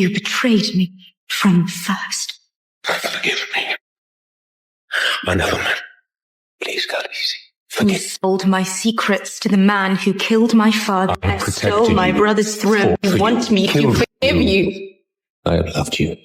You betrayed me from the first. Forgive me. My nobleman. Please, God, easy. You sold my secrets to the man who killed my father and stole my brother's throne. You want me to forgive you? I have loved you.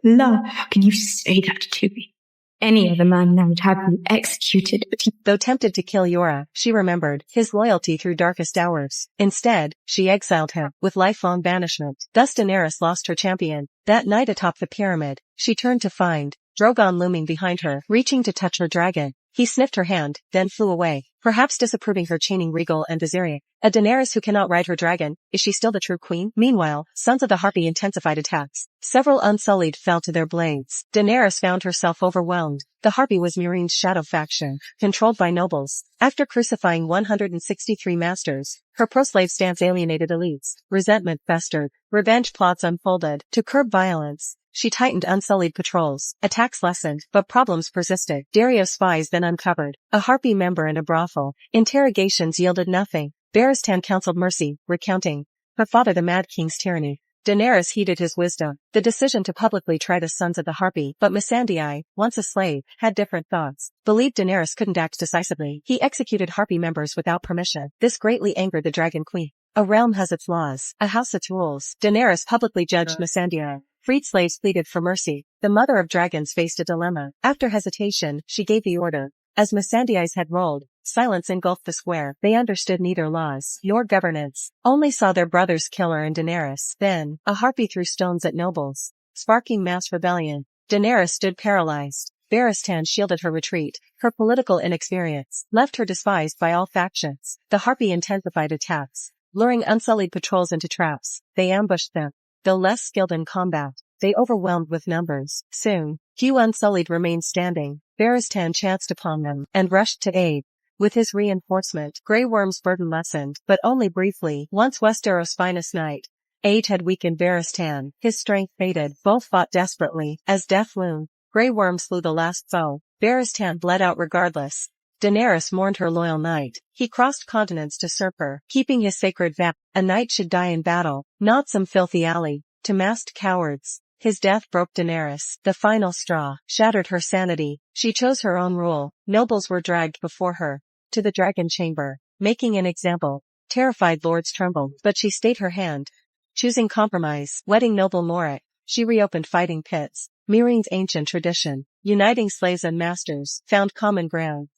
Love? How can you say that to me? Any other man now would have you executed, but he... Though tempted to kill Yora, she remembered his loyalty through darkest hours. Instead, she exiled him with lifelong banishment. Thus Daenerys lost her champion. That night atop the pyramid, she turned to find Drogon looming behind her, reaching to touch her dragon. He sniffed her hand, then flew away, perhaps disapproving her chaining Rhaegal and Viserion. A Daenerys who cannot ride her dragon, is she still the true queen? Meanwhile, Sons of the Harpy intensified attacks. Several Unsullied fell to their blades. Daenerys found herself overwhelmed. The Harpy was Meereen's shadow faction, controlled by nobles. After crucifying 163 masters, her pro-slave stance alienated elites. Resentment festered. Revenge plots unfolded. To curb violence, she tightened Unsullied patrols. Attacks lessened, but problems persisted. Dario's spies then uncovered a Harpy member in a brothel. Interrogations yielded nothing. Barristan counseled mercy, recounting her father the Mad King's tyranny. Daenerys heeded his wisdom, the decision to publicly try the Sons of the Harpy, but Missandei, once a slave, had different thoughts. Believed Daenerys couldn't act decisively. He executed Harpy members without permission. This greatly angered the Dragon Queen. A realm has its laws, a house its rules. Daenerys publicly judged Missandei. Freed slaves pleaded for mercy. The Mother of Dragons faced a dilemma. After hesitation, she gave the order. As Missandei's head rolled, silence engulfed the square. They understood neither laws nor governance, only saw their brother's killer in Daenerys. Then, a Harpy threw stones at nobles, sparking mass rebellion. Daenerys stood paralyzed. Barristan shielded her retreat. Her political inexperience left her despised by all factions. The Harpy intensified attacks, luring Unsullied patrols into traps. They ambushed them. Though less skilled in combat, they overwhelmed with numbers. Soon, few Unsullied remained standing. Barristan chanced upon them and rushed to aid. With his reinforcement, Grey Worm's burden lessened, but only briefly. Once Westeros' finest knight, age had weakened Barristan. His strength faded. Both fought desperately. As death loomed, Grey Worm slew the last foe. Barristan bled out regardless. Daenerys mourned her loyal knight. He crossed continents to serve her, keeping his sacred vow. A knight should die in battle, not some filthy alley. To masked cowards, his death broke Daenerys. The final straw shattered her sanity. She chose her own rule. Nobles were dragged before her to the dragon chamber, making an example. Terrified lords trembled, but she stayed her hand. Choosing compromise, wedding noble Morik, she reopened fighting pits. Meereen's ancient tradition, uniting slaves and masters, found common ground.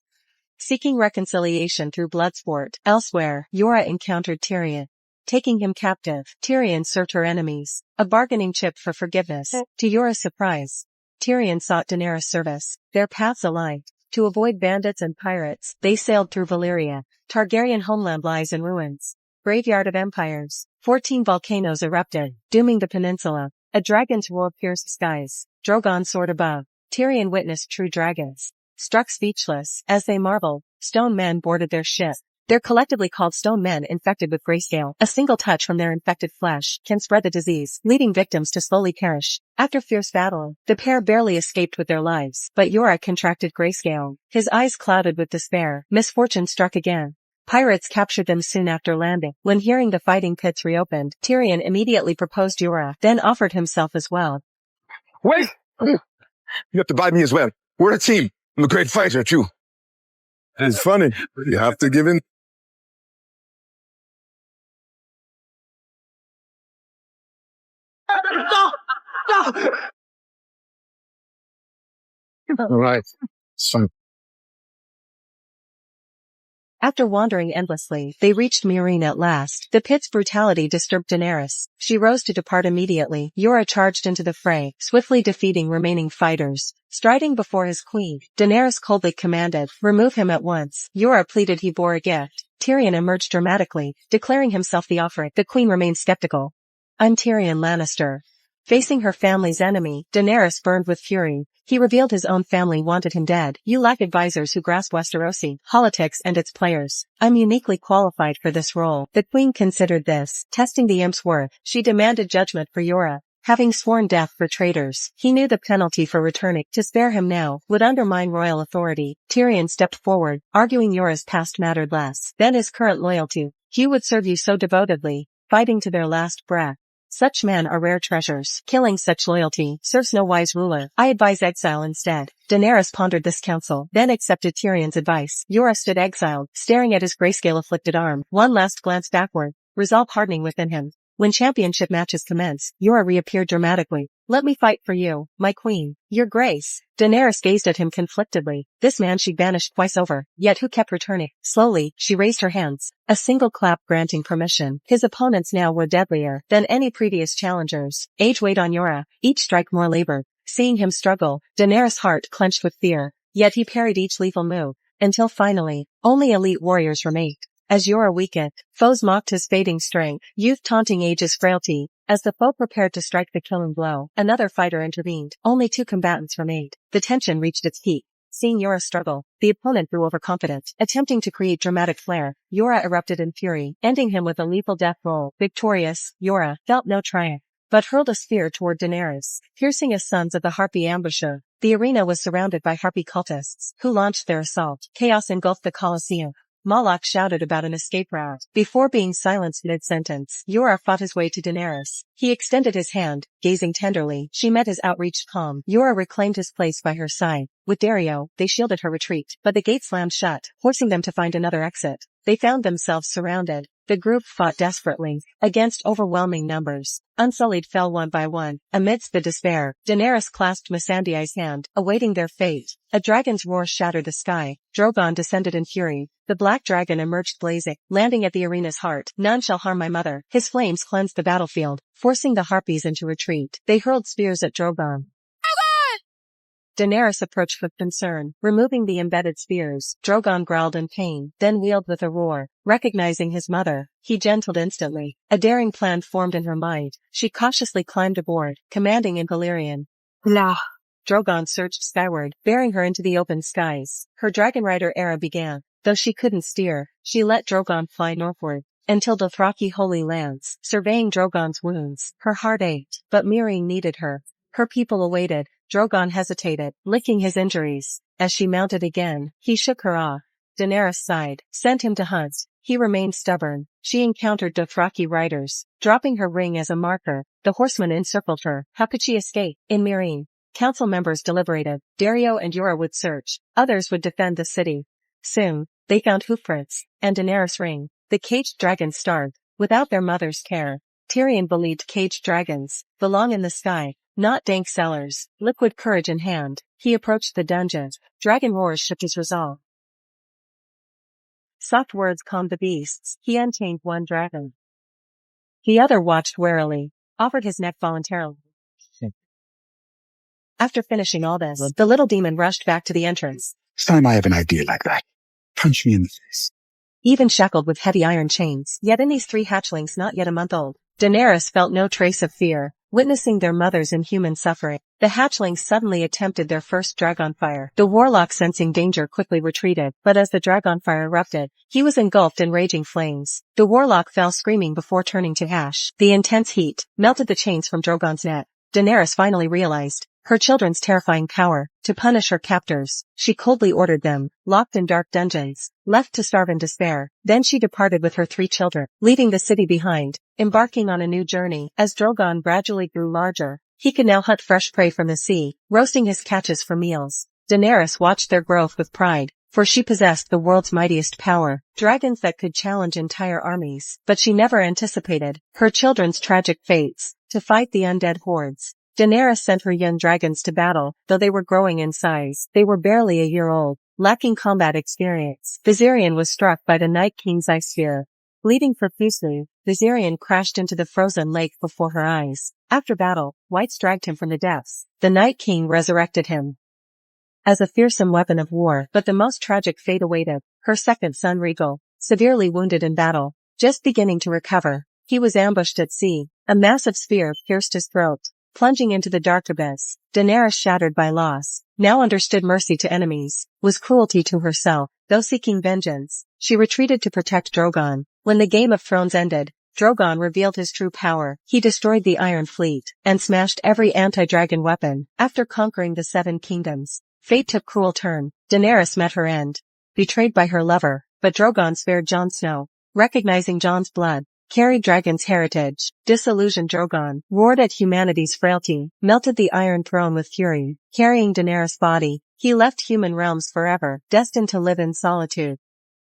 Seeking reconciliation through bloodsport. Elsewhere, Yora encountered Tyrion. Taking him captive, Tyrion served her enemies, a bargaining chip for forgiveness. To Yora's surprise, Tyrion sought Daenerys' service. Their paths aligned. To avoid bandits and pirates, they sailed through Valyria. Targaryen homeland lies in ruins. Graveyard of empires. 14 volcanoes erupted, dooming the peninsula. A dragon's roar pierced skies. Drogon soared above. Tyrion witnessed true dragons. Struck speechless, as they marveled, stone men boarded their ship. They're collectively called stone men infected with grayscale. A single touch from their infected flesh can spread the disease, leading victims to slowly perish. After fierce battle, the pair barely escaped with their lives, but Yora contracted grayscale. His eyes clouded with despair. Misfortune struck again. Pirates captured them soon after landing. When hearing the fighting pits reopened, Tyrion immediately proposed Yora, then offered himself as well. Wait! You have to buy me as well. We're a team. I'm a great fighter, too. It's funny. You have to give in. No! All right. So. After wandering endlessly, they reached Meereen at last. The pit's brutality disturbed Daenerys. She rose to depart immediately. Yora charged into the fray, swiftly defeating remaining fighters. Striding before his queen, Daenerys coldly commanded, "Remove him at once." Yora pleaded he bore a gift. Tyrion emerged dramatically, declaring himself the offering. The queen remained skeptical. "I'm Tyrion Lannister." Facing her family's enemy, Daenerys burned with fury. He revealed his own family wanted him dead. "You lack advisors who grasp Westerosi politics and its players. I'm uniquely qualified for this role." The queen considered this, testing the imp's worth. She demanded judgment for Yora. Having sworn death for traitors, he knew the penalty for returning. To spare him now would undermine royal authority. Tyrion stepped forward, arguing Yora's past mattered less than his current loyalty. "He would serve you so devotedly, fighting to their last breath." Such men are rare treasures. Killing such loyalty serves no wise ruler. I advise exile instead. Daenerys pondered this counsel, then accepted Tyrion's advice. Yora stood exiled, staring at his grayscale-afflicted arm. One last glance backward, resolve hardening within him. When championship matches commenced, Yora reappeared dramatically. Let me fight for you, my queen. Your grace. Daenerys gazed at him conflictedly. This man she'd banished twice over, yet who kept returning? Slowly, she raised her hands. A single clap granting permission. His opponents now were deadlier than any previous challengers. Age weighed on Yora, each strike more labored. Seeing him struggle, Daenerys' heart clenched with fear. Yet he parried each lethal move, until finally, only elite warriors remained. As Yora weakened, foes mocked his fading strength, youth taunting age's frailty. As the foe prepared to strike the killing blow, another fighter intervened. Only 2 combatants remained. The tension reached its peak. Seeing Yora struggle, the opponent grew overconfident. Attempting to create dramatic flair, Yora erupted in fury, ending him with a lethal death roll. Victorious, Yora felt no triumph, but hurled a spear toward Daenerys, piercing his sons of the Harpy ambusher. The arena was surrounded by Harpy cultists, who launched their assault. Chaos engulfed the Colosseum. Moloch shouted about an escape route. Before being silenced mid-sentence, Yora fought his way to Daenerys. He extended his hand, gazing tenderly. She met his outreached palm. Yora reclaimed his place by her side. With Dario, they shielded her retreat, but the gate slammed shut, forcing them to find another exit. They found themselves surrounded. The group fought desperately, against overwhelming numbers. Unsullied fell one by one. Amidst the despair, Daenerys clasped Missandei's hand, awaiting their fate. A dragon's roar shattered the sky. Drogon descended in fury. The black dragon emerged blazing, landing at the arena's heart. None shall harm my mother. His flames cleansed the battlefield, forcing the Harpies into retreat. They hurled spears at Drogon. Daenerys approached with concern, removing the embedded spears. Drogon growled in pain, then wheeled with a roar. Recognizing his mother, he gentled instantly. A daring plan formed in her mind. She cautiously climbed aboard, commanding in Valyrian. La. Drogon surged skyward, bearing her into the open skies. Her dragon rider era began. Though she couldn't steer, she let Drogon fly northward, until Dothraki Holy Lands. Surveying Drogon's wounds, her heart ached, but Meereen needed her. Her people awaited. Drogon hesitated, licking his injuries. As she mounted again, he shook her off. Daenerys sighed, sent him to hunt. He remained stubborn. She encountered Dothraki riders. Dropping her ring as a marker, the horsemen encircled her. How could she escape? In Meereen, council members deliberated. Dario and Yora would search. Others would defend the city. Soon, they found Hoofprints and Daenerys' ring. The caged dragons starved, without their mother's care. Tyrion believed caged dragons belong in the sky, not dank cellars. Liquid courage in hand, he approached the dungeon. Dragon roars shook his resolve. Soft words calmed the beasts. He unchained one dragon. The other watched warily, offered his neck voluntarily. After finishing all this, the little demon rushed back to the entrance. It's time I have an idea like that. Punch me in the face. Even shackled with heavy iron chains, yet in these 3 hatchlings not yet a month old, Daenerys felt no trace of fear. Witnessing their mother's inhuman suffering, the hatchlings suddenly attempted their first dragonfire. The warlock, sensing danger, quickly retreated, but as the dragonfire erupted, he was engulfed in raging flames. The warlock fell screaming before turning to ash. The intense heat melted the chains from Drogon's neck. Daenerys finally realized her children's terrifying power. To punish her captors, she coldly ordered them, locked in dark dungeons, left to starve in despair. Then she departed with her 3 children, leaving the city behind, embarking on a new journey. As Drogon gradually grew larger, he could now hunt fresh prey from the sea, roasting his catches for meals. Daenerys watched their growth with pride, for she possessed the world's mightiest power, dragons that could challenge entire armies. But she never anticipated her children's tragic fates. To fight the undead hordes, Daenerys sent her young dragons to battle. Though they were growing in size, they were barely a year old, lacking combat experience. Viserion was struck by the Night King's ice spear. Bleeding profusely, Viserion crashed into the frozen lake before her eyes. After battle, Whites dragged him from the depths. The Night King resurrected him as a fearsome weapon of war. But the most tragic fate awaited her second son Rhaegal, severely wounded in battle. Just beginning to recover, he was ambushed at sea. A massive spear pierced his throat, plunging into the dark abyss. Daenerys, shattered by loss, now understood mercy to enemies was cruelty to herself. Though seeking vengeance, she retreated to protect Drogon. When the Game of Thrones ended, Drogon revealed his true power. He destroyed the Iron Fleet and smashed every anti-dragon weapon. After conquering the 7 kingdoms, fate took cruel turn. Daenerys met her end, betrayed by her lover, but Drogon spared Jon Snow. Recognizing Jon's blood, carried Dragon's heritage. Disillusioned Drogon roared at humanity's frailty, melted the Iron Throne with fury. Carrying Daenerys' body, he left human realms forever, destined to live in solitude.